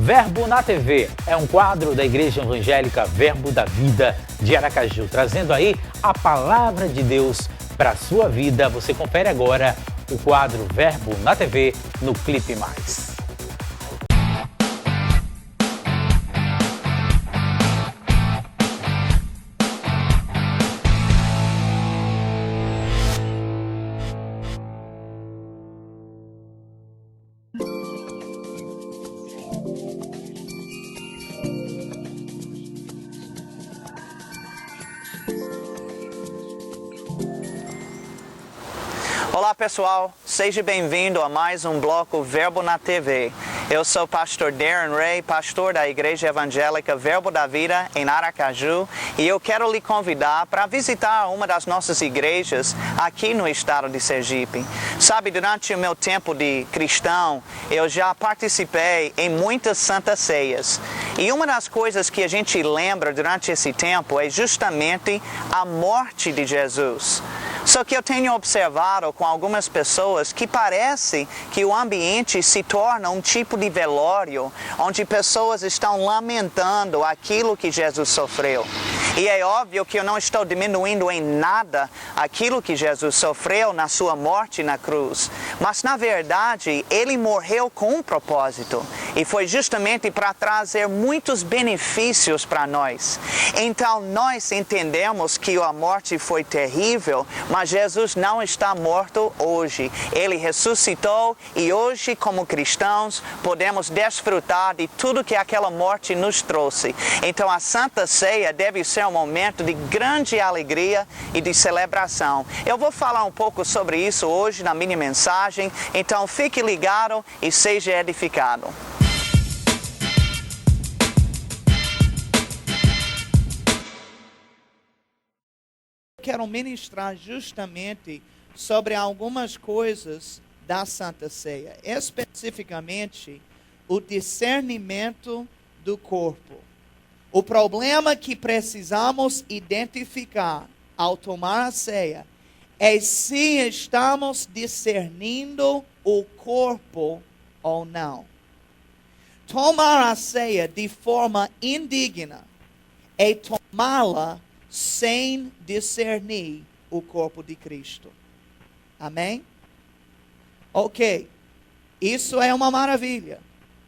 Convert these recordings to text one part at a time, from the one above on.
Verbo na TV é um quadro da Igreja Evangélica Verbo da Vida de Aracaju, trazendo aí a palavra de Deus para a sua vida. Você confere agora o quadro Verbo na TV no Clipe Mais. Olá pessoal, seja bem-vindo a mais um bloco Verbo na TV. Eu sou o pastor Darren Ray, pastor da Igreja Evangélica Verbo da Vida em Aracaju, e eu quero lhe convidar para visitar uma das nossas igrejas aqui no estado de Sergipe. Sabe, durante o meu tempo de cristão, eu já participei em muitas santas ceias. E uma das coisas que a gente lembra durante esse tempo é justamente a morte de Jesus. Só que eu tenho observado com algumas pessoas que parece que o ambiente se torna um tipo de velório, onde pessoas estão lamentando aquilo que Jesus sofreu. E é óbvio que eu não estou diminuindo em nada aquilo que Jesus sofreu na sua morte na cruz. Mas, na verdade, ele morreu com um propósito. E foi justamente para trazer muitos benefícios para nós. Então, nós entendemos que a morte foi terrível, mas Jesus não está morto hoje. Ele ressuscitou e hoje, como cristãos, podemos desfrutar de tudo que aquela morte nos trouxe. Então, a Santa Ceia deve ser um momento de grande alegria e de celebração. Eu vou falar um pouco sobre isso hoje na minha mensagem, então fique ligado e seja edificado. Quero ministrar justamente sobre algumas coisas da Santa Ceia, especificamente o discernimento do corpo. O problema que precisamos identificar ao tomar a ceia é se estamos discernindo o corpo ou não. Tomar a ceia de forma indigna é tomá-la sem discernir o corpo de Cristo. Amém? Ok, isso é uma maravilha.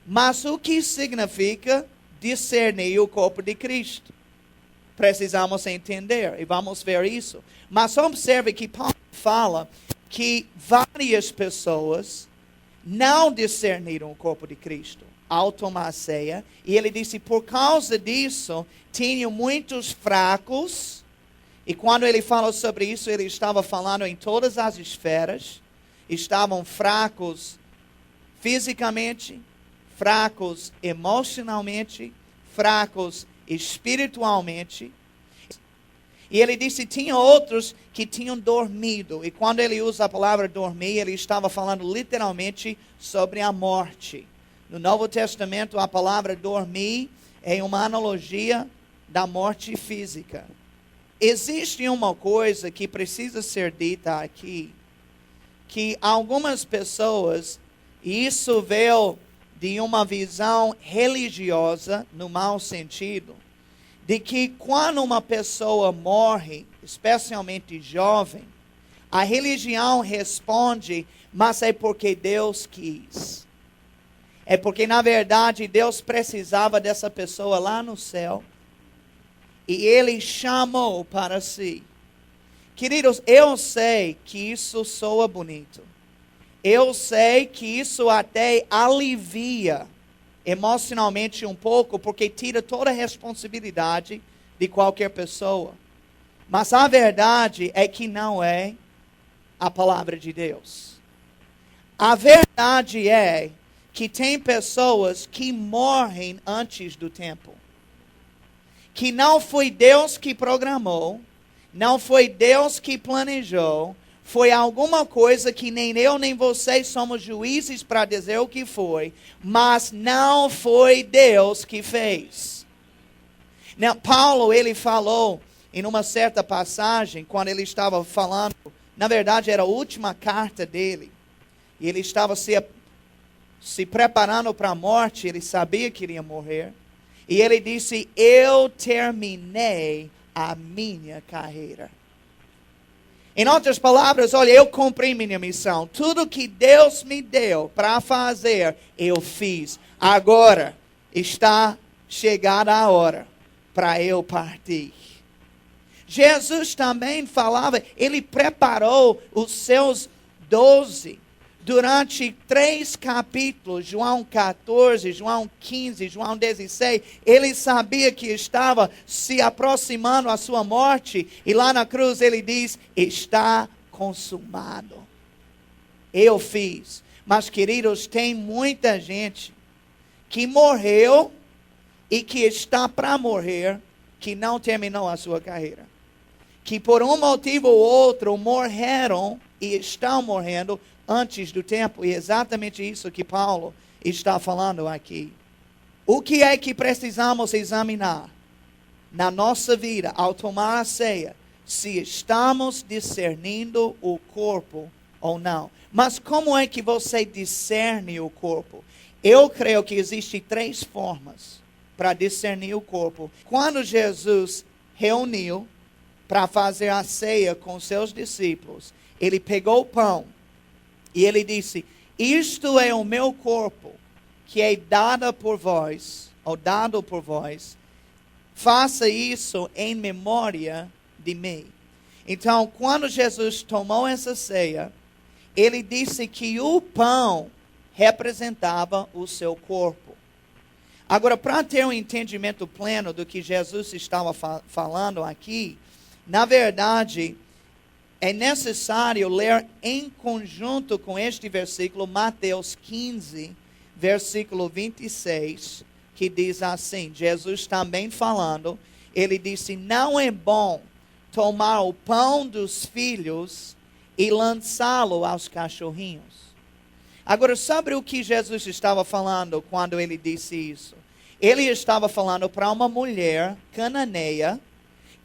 Mas o que significa discernir o corpo de Cristo? Precisamos entender e vamos ver isso. Mas observe que Paulo fala que várias pessoas não discerniram o corpo de Cristo ao tomar a ceia. E ele disse, por causa disso, tinham muitos fracos. E quando ele falou sobre isso, ele estava falando em todas as esferas. Estavam fracos fisicamente, fracos emocionalmente, fracos espiritualmente. E ele disse, tinha outros que tinham dormido. E quando ele usa a palavra dormir, ele estava falando literalmente sobre a morte. No Novo Testamento, a palavra dormir é uma analogia da morte física. Existe uma coisa que precisa ser dita aqui, que algumas pessoas, e isso veio de uma visão religiosa, no mau sentido, de que quando uma pessoa morre, especialmente jovem, a religião responde, mas é porque Deus quis. É porque, na verdade, Deus precisava dessa pessoa lá no céu. E Ele chamou para si. Queridos, eu sei que isso soa bonito. Eu sei que isso até alivia emocionalmente um pouco, porque tira toda a responsabilidade de qualquer pessoa. Mas a verdade é que não é a palavra de Deus. A verdade é que tem pessoas que morrem antes do tempo. Que não foi Deus que programou, não foi Deus que planejou, foi alguma coisa que nem eu nem vocês somos juízes para dizer o que foi, mas não foi Deus que fez. Now, Paulo, ele falou em uma certa passagem, quando ele estava falando, na verdade era a última carta dele, e ele estava se se preparando para a morte, ele sabia que iria morrer. E ele disse, eu terminei a minha carreira. Em outras palavras, olha, eu cumpri minha missão. Tudo que Deus me deu para fazer, eu fiz. Agora está chegada a hora para eu partir. Jesus também falava, ele preparou os seus 12 durante 3 capítulos, João 14, João 15, João 16, ele sabia que estava se aproximando a sua morte, e lá na cruz ele diz, está consumado. Eu fiz. Mas, queridos, tem muita gente que morreu e que está para morrer, que não terminou a sua carreira. Que por um motivo ou outro morreram e estão morrendo antes do tempo, e é exatamente isso que Paulo está falando aqui. O que é que precisamos examinar na nossa vida ao tomar a ceia? Se estamos discernindo o corpo ou não. Mas como é que você discerne o corpo? Eu creio que existem 3 formas para discernir o corpo. Quando Jesus reuniu para fazer a ceia com seus discípulos, ele pegou o pão e ele disse, isto é o meu corpo, que é dado por vós, faça isso em memória de mim. Então, quando Jesus tomou essa ceia, ele disse que o pão representava o seu corpo. Agora, para ter um entendimento pleno do que Jesus estava falando aqui, na verdade, é necessário ler em conjunto com este versículo, Mateus 15, versículo 26, que diz assim, Jesus também falando, ele disse, não é bom tomar o pão dos filhos e lançá-lo aos cachorrinhos. Agora, sobre o que Jesus estava falando quando ele disse isso? Ele estava falando para uma mulher cananeia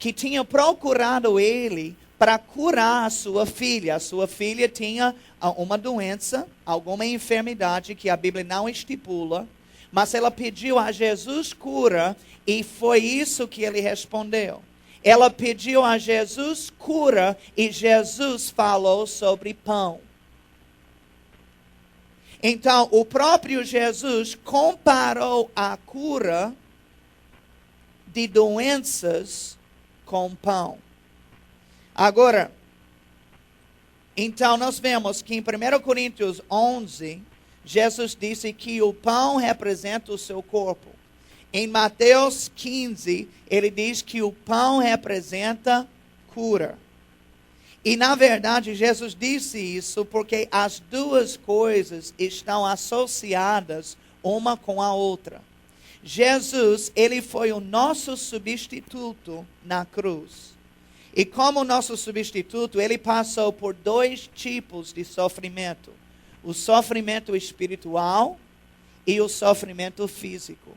que tinha procurado ele para curar a sua filha. A sua filha tinha uma doença, alguma enfermidade que a Bíblia não estipula, mas ela pediu a Jesus cura e foi isso que ele respondeu. Ela pediu a Jesus cura e Jesus falou sobre pão. Então, o próprio Jesus comparou a cura de doenças com pão. Agora, então nós vemos que em 1 Coríntios 11, Jesus disse que o pão representa o seu corpo. Em Mateus 15, ele diz que o pão representa cura. E na verdade, Jesus disse isso porque as duas coisas estão associadas uma com a outra. Jesus, ele foi o nosso substituto na cruz. E como nosso substituto, ele passou por 2 tipos de sofrimento. O sofrimento espiritual e o sofrimento físico.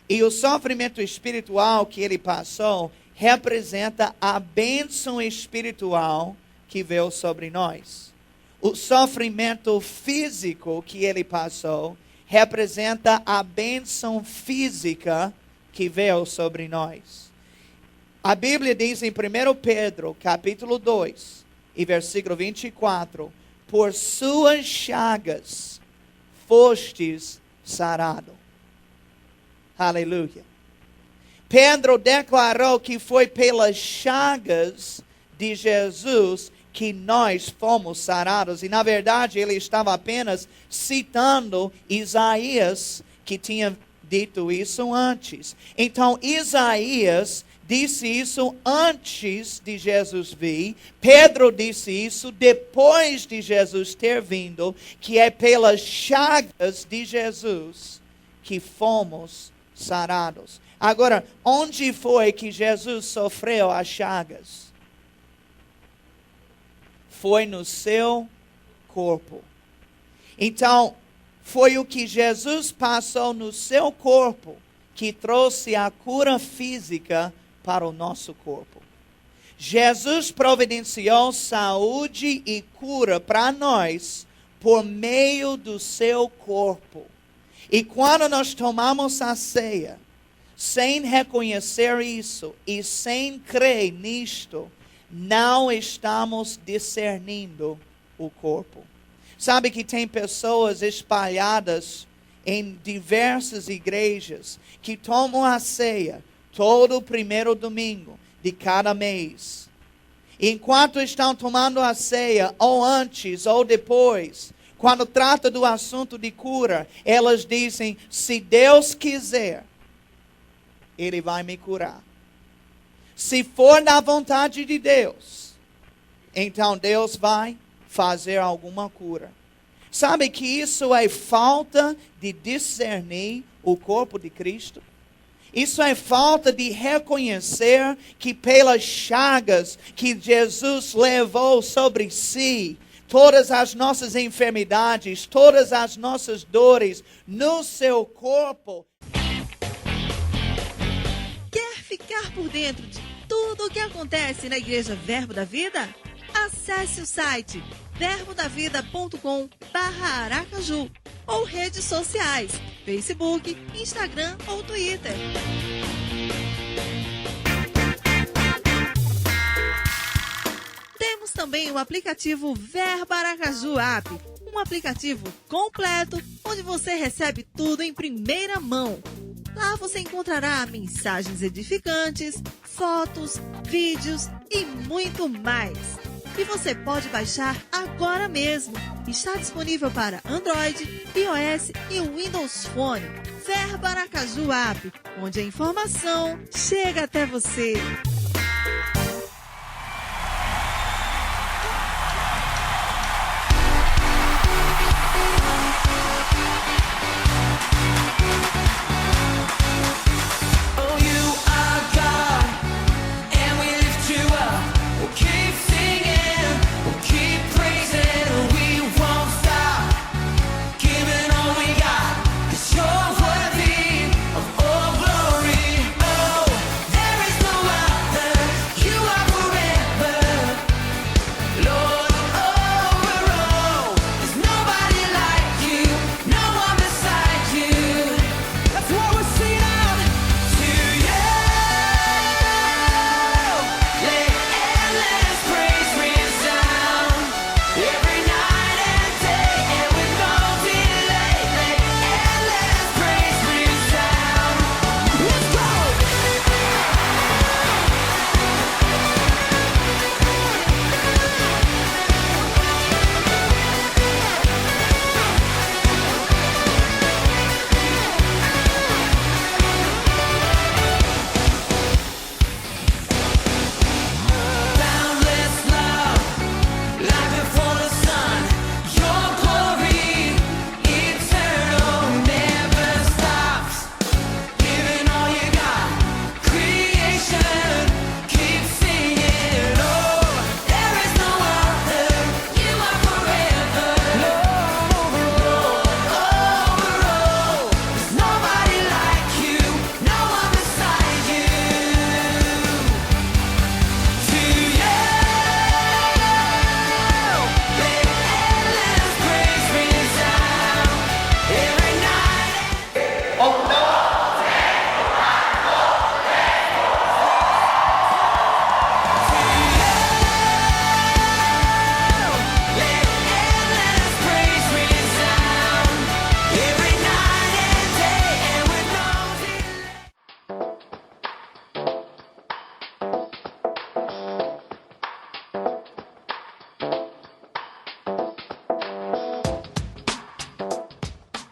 E o sofrimento espiritual que ele passou representa a bênção espiritual que veio sobre nós. O sofrimento físico que ele passou representa a bênção física que veio sobre nós. A Bíblia diz em 1 Pedro, capítulo 2, e versículo 24, por suas chagas fostes sarado. Aleluia. Pedro declarou que foi pelas chagas de Jesus que nós fomos sarados. E na verdade ele estava apenas citando Isaías, que tinha dito isso antes. Então Isaías disse isso antes de Jesus vir. Pedro disse isso depois de Jesus ter vindo, que é pelas chagas de Jesus que fomos sarados. Agora, onde foi que Jesus sofreu as chagas? Foi no seu corpo. Então, foi o que Jesus passou no seu corpo que trouxe a cura física para o nosso corpo. Jesus providenciou saúde e cura para nós por meio do seu corpo. E quando nós tomamos a ceia, sem reconhecer isso e sem crer nisto, não estamos discernindo o corpo. Sabe que tem pessoas espalhadas em diversas igrejas que tomam a ceia todo o primeiro domingo de cada mês. Enquanto estão tomando a ceia, ou antes ou depois, quando trata do assunto de cura, elas dizem: se Deus quiser, Ele vai me curar. Se for da vontade de Deus, então Deus vai fazer alguma cura. Sabe que isso é falta de discernir o corpo de Cristo? Isso é falta de reconhecer que pelas chagas que Jesus levou sobre si, todas as nossas enfermidades, todas as nossas dores no seu corpo. Quer ficar por dentro de tudo o que acontece na Igreja Verbo da Vida? Acesse o site verbodavida.com/Aracaju ou redes sociais, Facebook, Instagram ou Twitter. Temos também o aplicativo Verbo Aracaju App, um aplicativo completo onde você recebe tudo em primeira mão. Lá você encontrará mensagens edificantes, fotos, vídeos e muito mais. E você pode baixar agora mesmo. Está disponível para Android, iOS e Windows Phone. Verbo Aracaju App, onde a informação chega até você.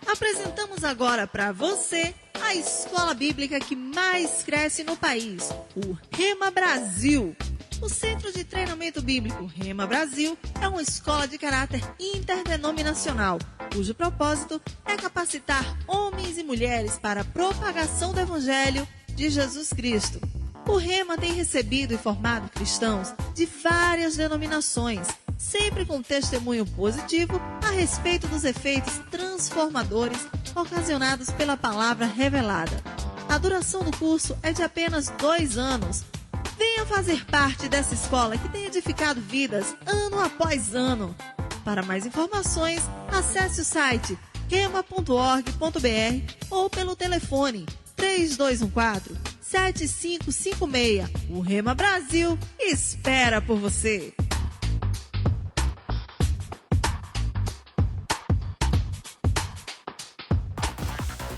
Apresentamos agora para você a escola bíblica que mais cresce no país, o Rema Brasil. O Centro de Treinamento Bíblico Rema Brasil é uma escola de caráter interdenominacional, cujo propósito é capacitar homens e mulheres para a propagação do Evangelho de Jesus Cristo. O Rema tem recebido e formado cristãos de várias denominações, sempre com testemunho positivo a respeito dos efeitos transformadores ocasionados pela palavra revelada. A duração do curso é de apenas 2 anos. Venha fazer parte dessa escola que tem edificado vidas ano após ano. Para mais informações, acesse o site rema.org.br ou pelo telefone 3214-7556. O Rema Brasil espera por você.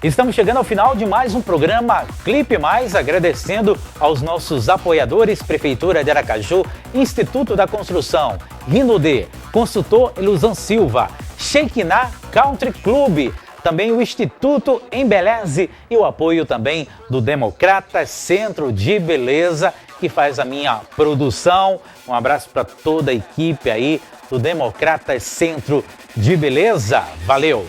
Estamos chegando ao final de mais um programa Clipe Mais, agradecendo aos nossos apoiadores, Prefeitura de Aracaju, Instituto da Construção, Rinode, Consultor Ilusão Silva, Shekinah Country Club, também o Instituto Embeleze e o apoio também do Democratas Centro de Beleza, que faz a minha produção. Um abraço para toda a equipe aí do Democratas Centro de Beleza. Valeu!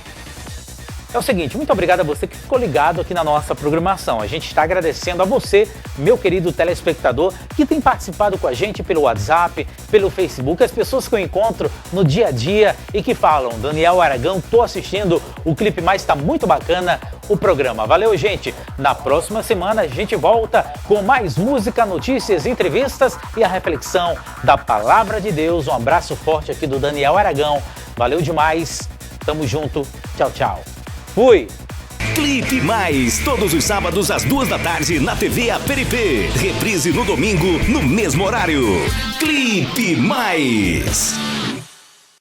É o seguinte, muito obrigado a você que ficou ligado aqui na nossa programação. A gente está agradecendo a você, meu querido telespectador, que tem participado com a gente pelo WhatsApp, pelo Facebook, as pessoas que eu encontro no dia a dia e que falam: Daniel Aragão, tô assistindo o Clipe Mais, tá muito bacana o programa. Valeu, gente! Na próxima semana a gente volta com mais música, notícias, entrevistas e a reflexão da Palavra de Deus. Um abraço forte aqui do Daniel Aragão. Valeu demais, tamo junto, tchau, tchau. Fui! Clipe Mais, todos os sábados às 14h na TV APRP. Reprise no domingo, no mesmo horário. Clipe Mais.